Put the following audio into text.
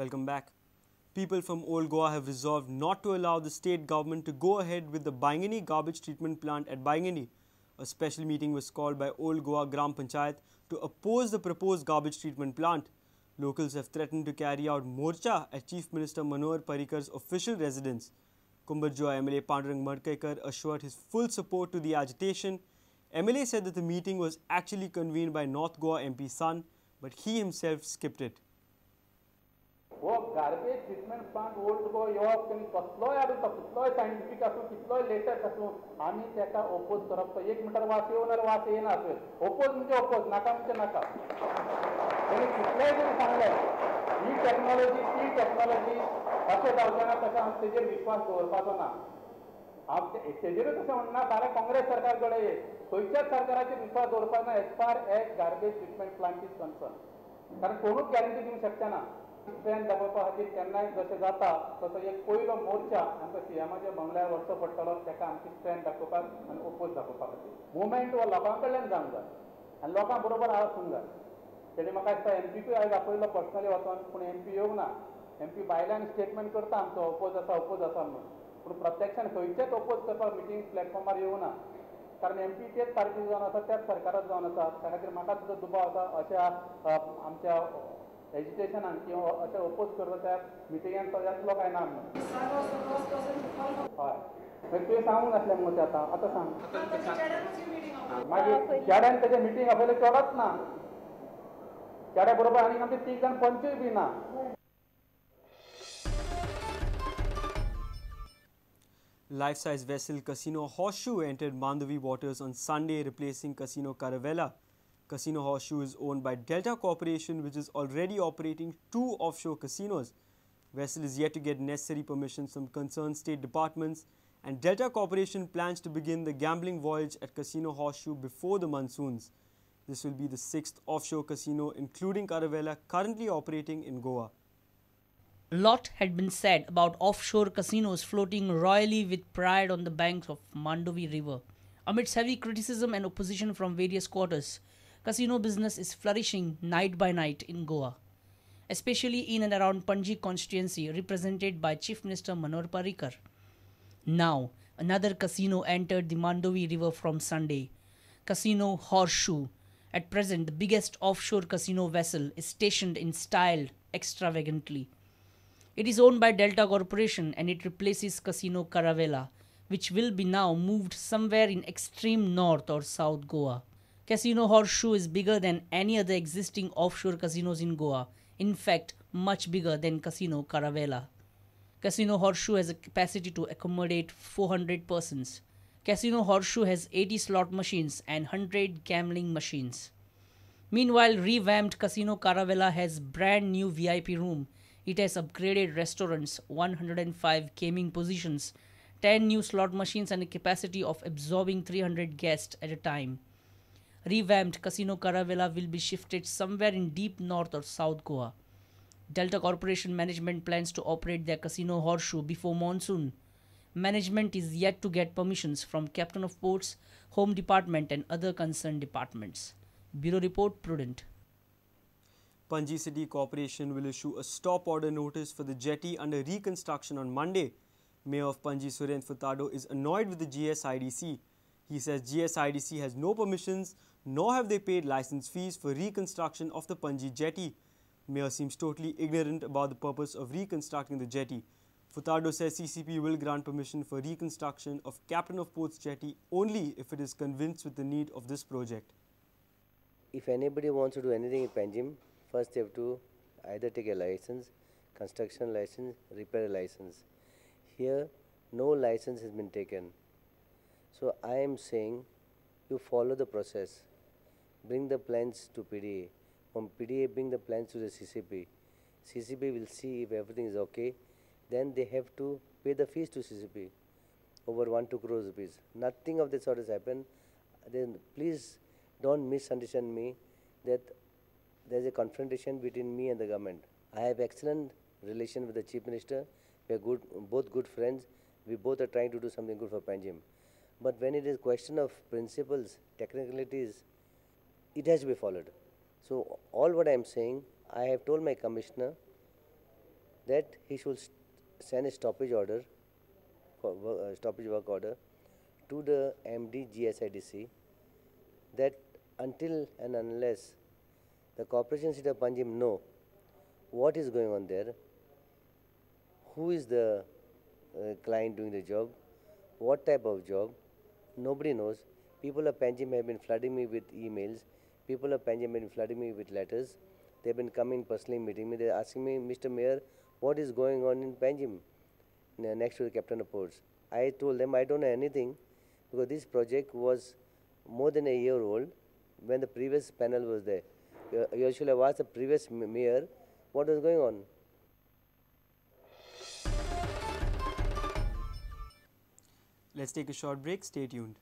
Welcome back. People from Old Goa have resolved not to allow the state government to go ahead with the Baiguinim garbage treatment plant at Baiguinim. A special meeting was called by Old Goa Gram Panchayat to oppose the proposed garbage treatment plant. Locals have threatened to carry out morcha at Chief Minister MLA Madkaikar's official residence. Kumbarjoy MLA Madkaikar assured his full support to the agitation. MLA said that the meeting was actually convened by North Goa MP son, but he himself skipped it. वो garbage treatment plant old गो येवप तेमी कसलोय आडू कितलोय scientific आसूं कितलोय latest आसूं आमी तेका ओपोज करप तो 1 मिटर वास येवनार वास येना ओपोज म्हणजे ओपोज नाका म्हणजे नाका तेणी कितलेय जरी सांगलें ही टेक्नॉलॉजी ती टेक्नॉलॉजी अशें जावचें ना तशें हांव तेजेर विश्वास दवरपाचो ना हांव तेजेरूच अशें म्हणना फाल्यां काँग्रेस सरकार कडेन खंयच्याच सरकाराचेर विश्वास दवरपाक ना as far as garbage treatment plant is concern कारण कोणूच गॅरंटी दिवंक शकचे ना स्ट्रेंथ दाखोवपा खातीर केन्नाय जशें जाता तसो एक पयलो मोर्चा आमकां सीएमाच्या बंगल्यार वचचो पडटलो तेका आमची स्ट्रेंथ दाखोवपाक आनी ओपोज दाखोवपा खातीर मुवमेंट हो लोकां कडल्यान जावंक जाय आनी लोकां बरोबर आसूंक जाय तेणी म्हाका दिसता एमपीकूय आयज आपयलो पर्सनली वचोन पूण एमपी येवंक ना एमपी भायल्यान स्टेटमेंट करता आमचो ओपोज आसा म्हणून पूण प्रत्यक्षान खंयचेच ओपोज करपाक मिटींग प्लॅटफॉर्मार येवंक ना कारण एमपी तेच पार्टी जावन आसा त्याच सरकारात जावन आसा त्या खातीर म्हाका सुद्दां दुबाव आसा अशा आमच्या एजिटेशनान किंवा अशें ओपोज करता त्या मिटिंगान तो येतलो काय ना म्हणून हय तुवें सांगूंक नासलें मुगो तें आतां सांग मागीर चेड्यान तेजें मिटींग आपयलें चोडच ना चेड्या बरोबर आनी आमचे 3 जाण पंचूय बी ना. Life-size vessel Casino Horseshoe entered Mandavi waters on Sunday, replacing Casino Caravella. Casino Horseshoe is owned by Delta Corporation, which is already operating 2 offshore casinos. Vessel is yet to get necessary permissions from concerned state departments, and Delta Corporation plans to begin the gambling voyage at Casino Horseshoe before the monsoons. This will be the 6th offshore casino, including Caravella, currently operating in Goa. A lot had been said about offshore casinos floating royally with pride on the banks of Mandavi River. Amidst heavy criticism and opposition from various quarters, casino business is flourishing night by night in Goa, especially in and around Panji constituency represented by Chief Minister MLA Madkaikar. Now, another casino entered the Mandavi River from Sunday. Casino Horseshoe, at present the biggest offshore casino vessel, is stationed in style extravagantly. It is owned by Delta Corporation and it replaces Casino Caravella, which will be now moved somewhere in extreme north or south Goa. Casino Horseshoe is bigger than any other existing offshore casinos in Goa, in fact much bigger than Casino Caravella. Casino Horseshoe has a capacity to accommodate 400 persons. Casino Horseshoe has 80 slot machines and 100 gambling machines. Meanwhile, revamped Casino Caravella has brand new VIP room. It has upgraded restaurants, 105 gaming positions, 10 new slot machines and a capacity of absorbing 300 guests at a time. Revamped Casino Caravella will be shifted somewhere in deep north or south Goa. Delta Corporation management plans to operate their Casino Horseshoe before monsoon. Management is yet to get permissions from Captain of Ports, Home Department and other concerned departments. Bureau Report, Prudent. Panji City Corporation will issue a stop order notice for the jetty under reconstruction on Monday. Mayor of Panji Surendra Furtado is annoyed with the GSIDC. He says GSIDC has no permissions, nor have they paid license fees for reconstruction of the Panji jetty. Mayor seems totally ignorant about the purpose of reconstructing the jetty. Furtado says CCP will grant permission for reconstruction of Captain of Ports jetty only if it is convinced with the need of this project. If anybody wants to do anything in Panjim, first they have to either take a license, construction license, repair license. Here, no license has been taken. So I am saying, you follow the process. Bring the plans to PDA. From PDA, bring the plans to the CCP. CCP will see if everything is okay. Then they have to pay the fees to CCP, over 1-2 crores rupees. Nothing of that sort has happened. Then please don't misunderstand me that there is a confrontation between me and the government. I have excellent relation with the Chief Minister. We are both good friends. We both are trying to do something good for Panjim. But when it is question of principles, technicalities, it has to be followed. So all what I am saying, I have told my commissioner that he should send a stoppage order, stoppage work order to the MD GSIDC, that until and unless the Corporation City of Panjim know what is going on there, who is the client doing the job, what type of job, nobody knows. People of Panjim have been flooding me with emails. People of Panjim have been flooding me with letters. They've been coming personally meeting me. They're asking me, Mr. Mayor, what is going on in Panjim next to the Captain of Ports? I told them I don't know anything, because this project was more than a year old when the previous panel was there. You should have asked the previous mayor what was going on. Let's take a short break. Stay tuned.